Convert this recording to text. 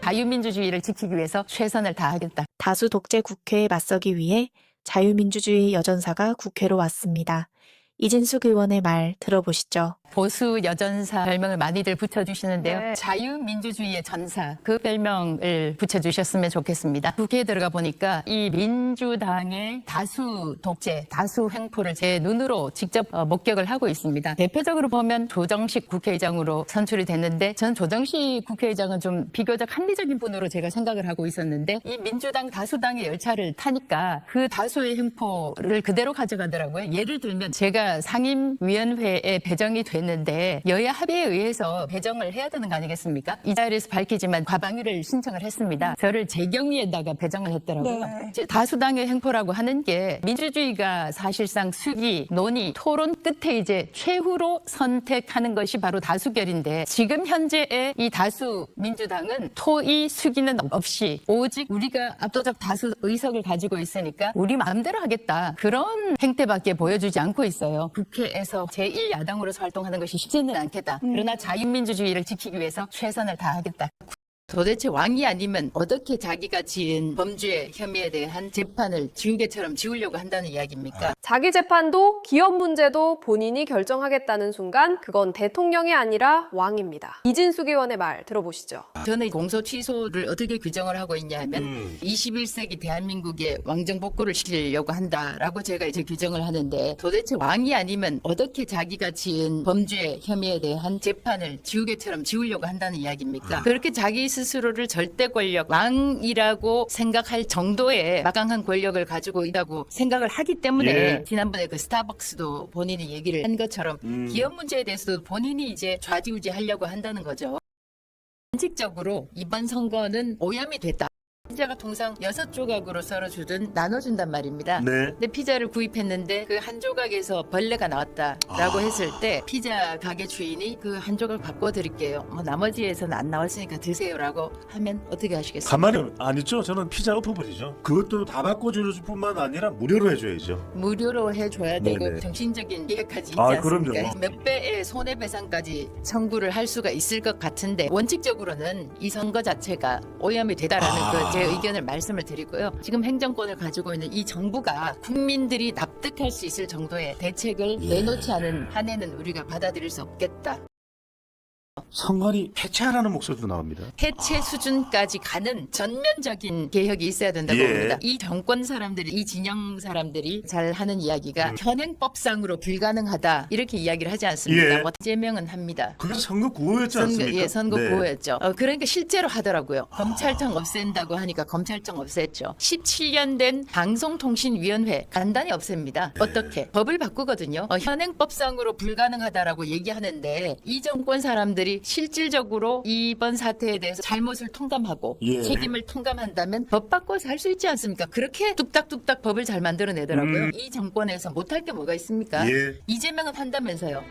자유민주주의를 지키기 위해서 최선을 다하겠다. 다수 독재 국회에 맞서기 위해 자유민주주의 여전사가 국회로 왔습니다. 이진숙 의원의 말 들어보시죠. 보수 여전사 별명을 많이들 붙여주시는데요. 네. 자유민주주의의 전사, 그 별명을 붙여주셨으면 좋겠습니다. 국회에 들어가 보니까 이 민주당의 다수 독재, 다수 횡포를 제 눈으로 직접 목격을 하고 있습니다. 대표적으로 보면 조정식 국회의장으로 선출이 됐는데 전 조정식 국회의장은 좀 비교적 합리적인 분으로 제가 생각을 하고 있었는데 이 민주당 다수당의 열차를 타니까 그 다수의 횡포를 그대로 가져가더라고요. 예를 들면 제가 상임위원회에 배정이 됐는데 여야 합의에 의해서 배정을 해야 되는 거 아니겠습니까? 이 자리에서 밝히지만 과방위를 신청을 했습니다. 저를 재경위에다가 배정을 했더라고요. 다수당의 횡포라고 하는 게 민주주의가 사실상 수기, 논의, 토론 끝에 이제 최후로 선택하는 것이 바로 다수결인데 지금 현재의 이 다수 민주당은 토의 수기는 없이 오직 우리가 압도적 다수 의석을 가지고 있으니까 우리 마음대로 하겠다. 그런 행태밖에 보여주지 않고 있어요. 국회에서 제1야당으로서 활동하는 것이 쉽지는 않겠다. 그러나 자유민주주의를 지키기 위해서 최선을 다하겠다. 도대체 왕이 아니면 어떻게 자기가 지은 범죄 혐의에 대한 재판을 지우개처럼 지우려고 한다는 이야기입니까? 자기 재판도 기업 문제도 본인이 결정하겠다는 순간 그건 대통령이 아니라 왕입니다. 이진숙 의원의 말 들어보시죠. 저는 공소 취소를 어떻게 규정을 하고 있냐 하면 21세기 대한민국의 왕정 복구를 시키려고 한다라고 제가 이제 규정을 하는데 도대체 왕이 아니면 어떻게 자기가 지은 범죄 혐의에 대한 재판을 지우개처럼 지우려고 한다는 이야기입니까? 그렇게 자기 스스로를 절대 권력, 왕이라고 생각할 정도의 막강한 권력을 가지고 있다고 생각을 하기 때문에 지난번에 그 스타벅스도 본인이 얘기를 한 것처럼 기업 문제에 대해서도 본인이 이제 좌지우지하려고 한다는 거죠. 원칙적으로 이번 선거는 오염이 됐다. 피자가 통상 6조각으로 썰어주든 나눠준단 말입니다. 네. 근데 피자를 구입했는데 그 한 조각에서 벌레가 나왔다라고 했을 때 피자 가게 주인이 그 한 조각 바꿔드릴게요. 나머지에서는 안 나왔으니까 드세요라고 하면 어떻게 하시겠어요? 가만히 안 있죠. 저는 피자 엎어버리죠. 그것도 다 바꿔줄 뿐만 아니라 무료로 해줘야죠. 무료로 해줘야 되고 네네. 정신적인 이해까지 있지 아, 않습니까? 그럼요. 몇 배의 손해배상까지 청구를 할 수가 있을 것 같은데 원칙적으로는 이 선거 자체가 오염이 되다라는 제 의견을 말씀을 드리고요. 지금 행정권을 가지고 있는 이 정부가 국민들이 납득할 수 있을 정도의 대책을 내놓지 않은 한에는 우리가 받아들일 수 없겠다. 선관위 폐체하라는 목소리도 나옵니다. 해체 수준까지 가는 전면적인 개혁이 있어야 된다고 봅니다. 이 정권 사람들이, 이 진영 사람들이 잘 하는 이야기가 현행법상으로 불가능하다 이렇게 이야기를 하지 않습니까? 뭐 제명은 합니다. 그게 선거 구호였지 않습니까? 선거 네. 구호였죠. 그러니까 실제로 하더라고요. 검찰청 없앤다고 하니까 검찰청 없앴죠. 17년 된 방송통신위원회 간단히 없앱니다. 어떻게? 법을 바꾸거든요. 현행법상으로 불가능하다라고 얘기하는데 이 정권 사람들이 실질적으로 이번 사태에 대해서 잘못을 통감하고 책임을 통감한다면 법 바꿔서 할 수 있지 않습니까? 그렇게 뚝딱뚝딱 법을 잘 만들어내더라고요. 이 정권에서 못할 게 뭐가 있습니까? 이재명은 한다면서요.